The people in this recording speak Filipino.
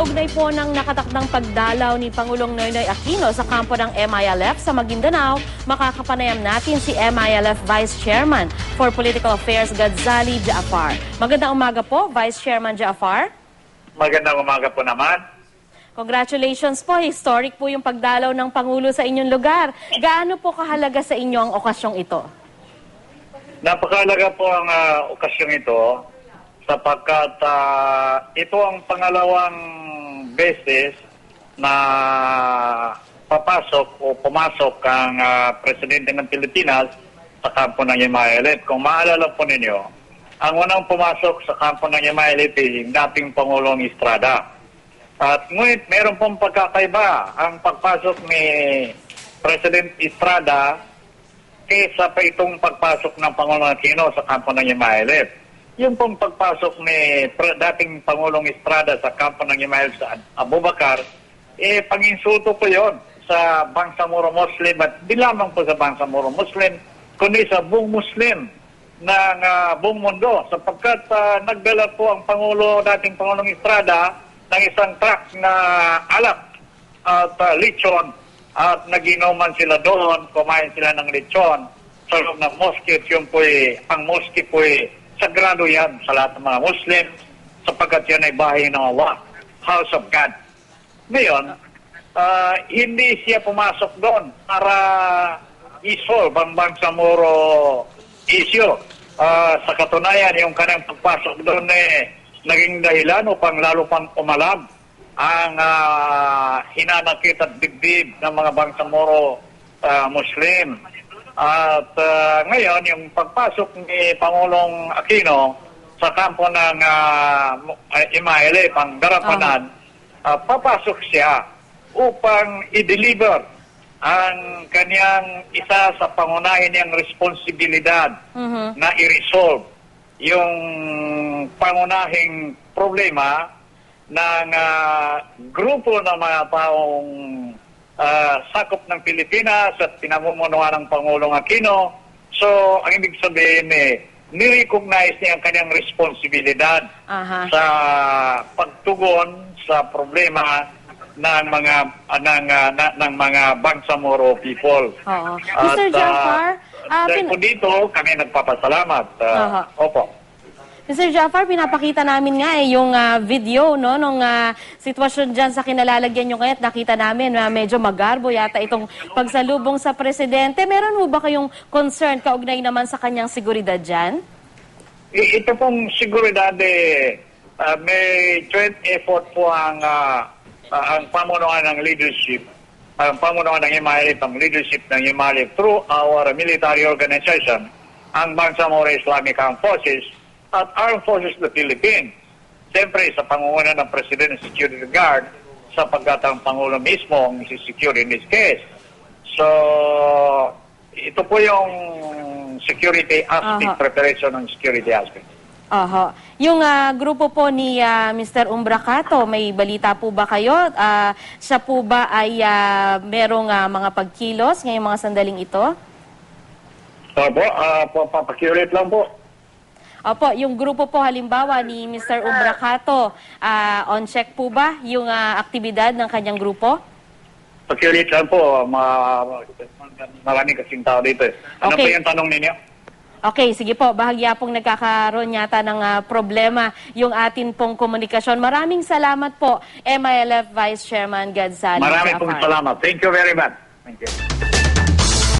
Kaugnay po ng nakatakdang pagdalaw ni Pangulong Noynoy Aquino sa kampo ng MILF sa Maguindanao, makakapanayam natin si MILF Vice Chairman for Political Affairs Gadzali Jaafar. Magandang umaga po, Vice Chairman Jaafar. Magandang umaga po naman. Congratulations po, historic po yung pagdalaw ng Pangulo sa inyong lugar. Gaano po kahalaga sa inyo ang okasyong ito? Napakahalaga po ang okasyong ito sapagkat ito ang pangalawang beses na papasok o pumasok ang Presidente ng Pilipinas sa kampo ng MILF. Kung maalala po ninyo, ang unang pumasok sa kampo ng MILF ay dating Pangulong Estrada. At ngunit meron pong pagkakaiba ang pagpasok ni President Estrada kaysa pa itong pagpasok ng Pangulong Aquino sa kampo ng MILF. Yung pong pagpasok ni dating Pangulong Estrada sa kampo ng MILF sa Abubakar, panginsulto po yon sa Bangsamoro Muslim at di lamang po sa Bangsamoro Muslim, kundi sa buong Muslim ng buong mundo sapagkat nagdala po ang dating Pangulong Estrada ng isang truck na alak at lechon at naginuman sila doon, kumain sila ng lechon sa loob ng mosque. Yun po ang mosque po sagrado yan sa lahat ng mga Muslim sapagkat yan ay bahay ng Allah, House of God. Ngayon, hindi siya pumasok doon para isolve ang Bangsamoro issue. Sa katunayan, yung kanyang pagpasok doon naging dahilan upang lalo pang umalab ang hinanakit at dibdib ng mga Bangsamoro Muslim. At ngayon, yung pagpasok ni Pangulong Aquino sa kampo ng MILF, ang Darapanan, papasok siya upang i-deliver ang kanyang isa sa pangunahin niyang responsibilidad na i-resolve yung pangunahing problema ng grupo ng mga taong sakop ng Pilipinas at pinamumunuan ng Pangulong Aquino. So, ang ibig sabihin nirecognize niya ang kanyang responsibilidad sa pagtugon sa problema ng mga Bangsamoro people. Mr. Jaafar, dito kami nagpapasalamat. Opo. Mr. Jaafar, pinapakita namin nga yung video nung sitwasyon dyan sa kinalalagyan nyo ngayon. Nakita namin na medyo magarbo yata itong pagsalubong sa Presidente. Meron mo ba kayong concern kaugnay naman sa kanyang seguridad dyan? Ito pong seguridad, may joint effort po ang pamunuan ng leadership, ang pamunuan ng MILF, ang leadership ng MILF through our military organization, ang Bangsamoro Islamic Armed Forces, at Armed Forces of the Philippines. Siyempre, sa pangunguna ng President and Security Guard, sapagkat ang Pangulo mismo ang isi-secure in this case. So, ito po yung security aspect, preparation ng security aspect. Yung grupo po ni Mr. Umbracato, may balita po ba kayo? Siya po ba ay merong mga pagkilos ngayong mga sandaling ito? Opo, papakirate lang po. Opo, yung grupo po halimbawa ni Mr. Umbracato, on check po ba yung aktibidad ng kanyang grupo? Pakirate lang po, maraming kasing tao dito. Ano po yung tanong ninyo? Okay, sige po. Bahagya pong nagkakaroon yata ng problema yung atin pong komunikasyon. Maraming salamat po, MILF Vice Chairman Gadzali Jaafar. Maraming pong salamat. Thank you very much. Thank you.